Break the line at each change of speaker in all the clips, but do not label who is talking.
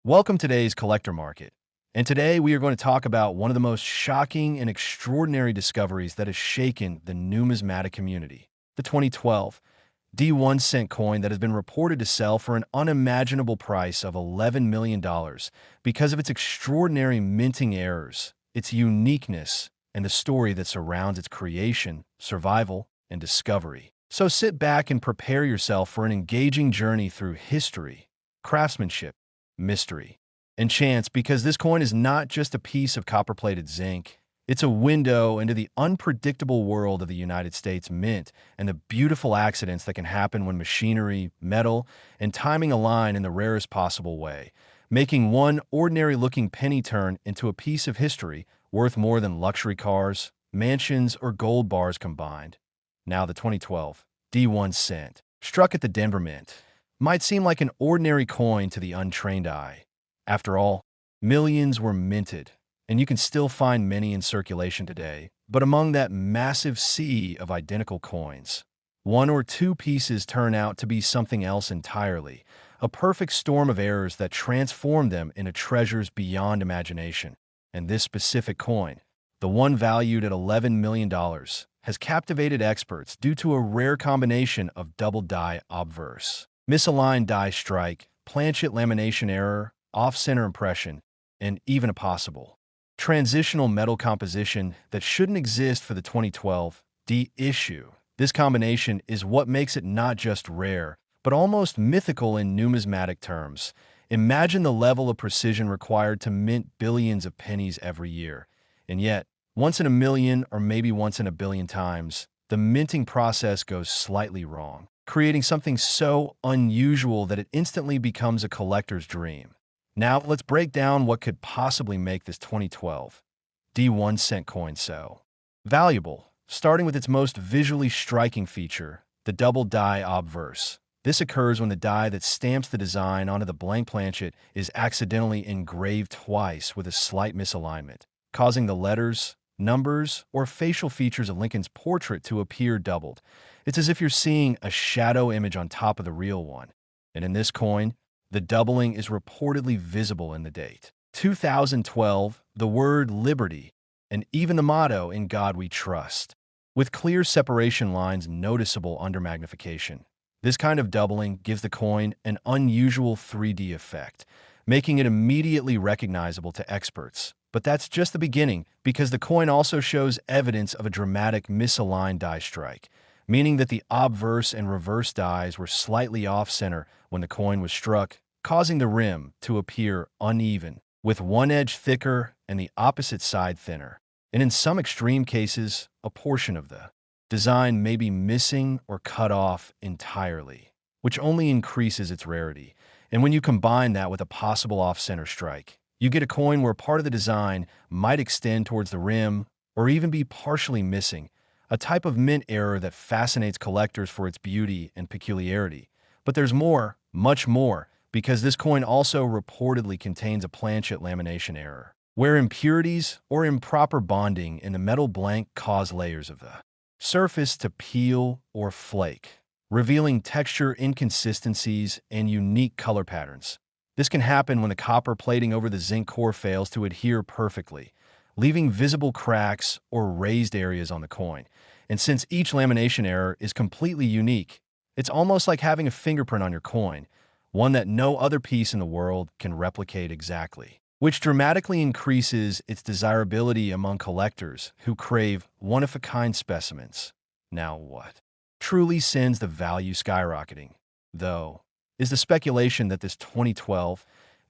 Welcome to today's collector market. And today we are going to talk about one of the most shocking and extraordinary discoveries that has shaken the numismatic community. The 2012 D1 cent coin that has been reported to sell for an unimaginable price of $11 million because of its extraordinary minting errors, its uniqueness, and the story that surrounds its creation, survival, and discovery. So sit back and prepare yourself for an engaging journey through history, craftsmanship, mystery, and chance, because this coin is not just a piece of copper-plated zinc. It's a window into the unpredictable world of the United States Mint and the beautiful accidents that can happen when machinery, metal, and timing align in the rarest possible way, making one ordinary-looking penny turn into a piece of history worth more than luxury cars, mansions, or gold bars combined. Now the 2012 D1 cent, struck at the Denver Mint, might seem like an ordinary coin to the untrained eye. After all, millions were minted, and you can still find many in circulation today. But among that massive sea of identical coins, one or two pieces turn out to be something else entirely, a perfect storm of errors that transform them into treasures beyond imagination. And this specific coin, the one valued at $11 million, has captivated experts due to a rare combination of double die obverse, misaligned die strike, planchet lamination error, off-center impression, and even a possible transitional metal composition that shouldn't exist for the 2012 D issue. This combination is what makes it not just rare, but almost mythical in numismatic terms. Imagine the level of precision required to mint billions of pennies every year. And yet, once in a million or maybe once in a billion times, the minting process goes slightly wrong, creating something so unusual that it instantly becomes a collector's dream. Now, let's break down what could possibly make this 2012 D1 cent coin so valuable, starting with its most visually striking feature, the double die obverse. This occurs when the die that stamps the design onto the blank planchet is accidentally engraved twice with a slight misalignment, causing the letters, numbers, or facial features of Lincoln's portrait to appear doubled. It's as if you're seeing a shadow image on top of the real one. And in this coin, the doubling is reportedly visible in the date 2012, the word liberty, and even the motto, "In God We Trust," with clear separation lines noticeable under magnification. This kind of doubling gives the coin an unusual 3D effect, making it immediately recognizable to experts. But that's just the beginning, because the coin also shows evidence of a dramatic misaligned die strike, meaning that the obverse and reverse dies were slightly off-center when the coin was struck, causing the rim to appear uneven, with one edge thicker and the opposite side thinner. And in some extreme cases, a portion of the design may be missing or cut off entirely, which only increases its rarity. And when you combine that with a possible off-center strike, you get a coin where part of the design might extend towards the rim or even be partially missing, a type of mint error that fascinates collectors for its beauty and peculiarity. But there's more, much more, because this coin also reportedly contains a planchet lamination error, where impurities or improper bonding in the metal blank cause layers of the surface to peel or flake, revealing texture inconsistencies and unique color patterns. This can happen when the copper plating over the zinc core fails to adhere perfectly, leaving visible cracks or raised areas on the coin. And since each lamination error is completely unique, it's almost like having a fingerprint on your coin, one that no other piece in the world can replicate exactly, which dramatically increases its desirability among collectors who crave one-of-a-kind specimens. Now what truly sends the value skyrocketing, though, is the speculation that this 2012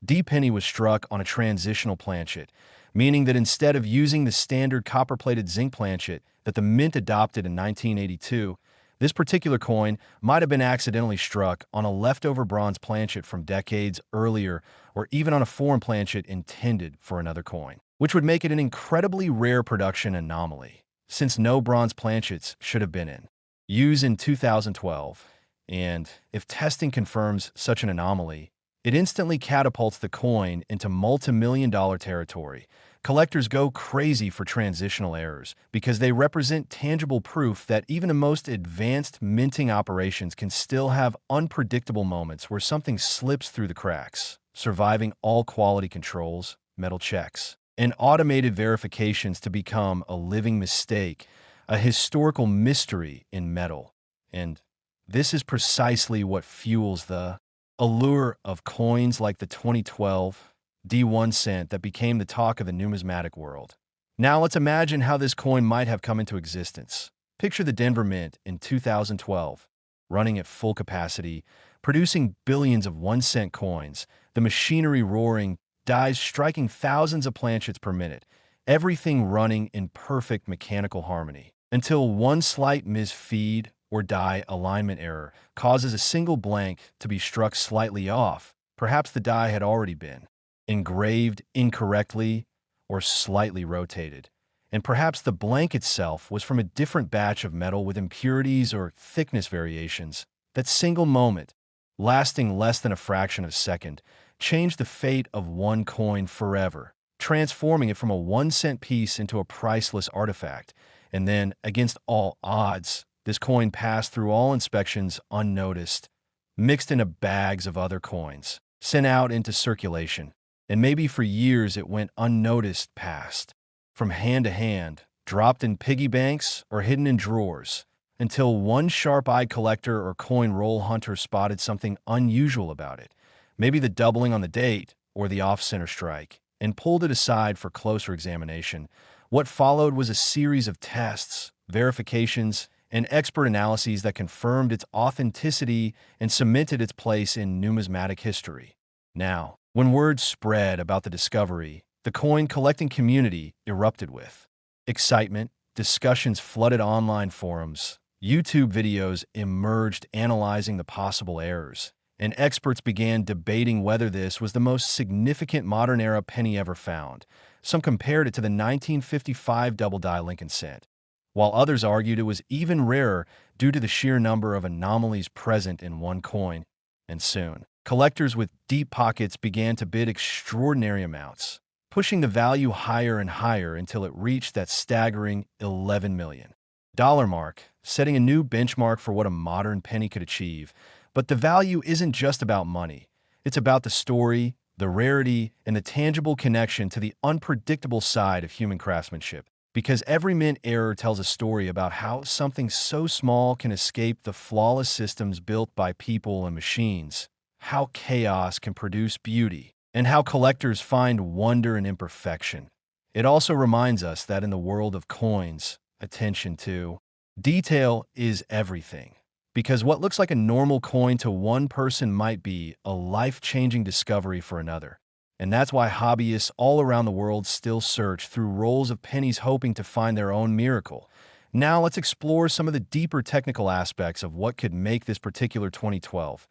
D penny was struck on a transitional planchet, meaning that instead of using the standard copper-plated zinc planchet that the Mint adopted in 1982, this particular coin might have been accidentally struck on a leftover bronze planchet from decades earlier, or even on a foreign planchet intended for another coin, which would make it an incredibly rare production anomaly, since no bronze planchets should have been in use in 2012. And if testing confirms such an anomaly, It instantly catapults the coin into multi-million-dollar territory. Collectors go crazy for transitional errors because they represent tangible proof that even the most advanced minting operations can still have unpredictable moments where something slips through the cracks, surviving all quality controls, metal checks, and automated verifications to become a living mistake, a historical mystery in metal. And this is precisely what fuels the allure of coins like the 2012 D1 cent that became the talk of the numismatic world. Now let's imagine how this coin might have come into existence. Picture the Denver Mint in 2012, running at full capacity, producing billions of 1 cent coins, the machinery roaring, dies striking thousands of planchets per minute, everything running in perfect mechanical harmony, until one slight misfeed or die alignment error causes a single blank to be struck slightly off. Perhaps the die had already been engraved incorrectly or slightly rotated, and perhaps the blank itself was from a different batch of metal with impurities or thickness variations. That single moment, lasting less than a fraction of a second, changed the fate of one coin forever, transforming it from a 1 cent piece into a priceless artifact. And then, against all odds, this coin passed through all inspections unnoticed, mixed into bags of other coins, sent out into circulation, and maybe for years it went unnoticed past, from hand to hand, dropped in piggy banks or hidden in drawers, until one sharp-eyed collector or coin roll hunter spotted something unusual about it, maybe the doubling on the date or the off-center strike, and pulled it aside for closer examination. What followed was a series of tests, verifications, and expert analyses that confirmed its authenticity and cemented its place in numismatic history. Now, when word spread about the discovery, the coin collecting community erupted with excitement, discussions flooded online forums, YouTube videos emerged analyzing the possible errors, and experts began debating whether this was the most significant modern-era penny ever found. Some compared it to the 1955 double-die Lincoln cent, while others argued it was even rarer due to the sheer number of anomalies present in one coin. And soon, collectors with deep pockets began to bid extraordinary amounts, pushing the value higher and higher until it reached that staggering $11 million mark, setting a new benchmark for what a modern penny could achieve. But the value isn't just about money. It's about the story, the rarity, and the tangible connection to the unpredictable side of human craftsmanship. Because every mint error tells a story about how something so small can escape the flawless systems built by people and machines, how chaos can produce beauty, and how collectors find wonder in imperfection. It also reminds us that in the world of coins, attention to detail is everything. Because what looks like a normal coin to one person might be a life-changing discovery for another. And that's why hobbyists all around the world still search through rolls of pennies hoping to find their own miracle. Now let's explore some of the deeper technical aspects of what could make this particular 2012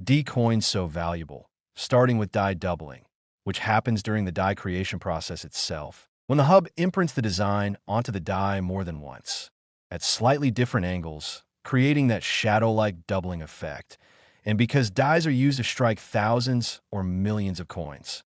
D coin so valuable, starting with die doubling, which happens during the die creation process itself, when the hub imprints the design onto the die more than once, at slightly different angles, creating that shadow-like doubling effect. And because dies are used to strike thousands or millions of coins,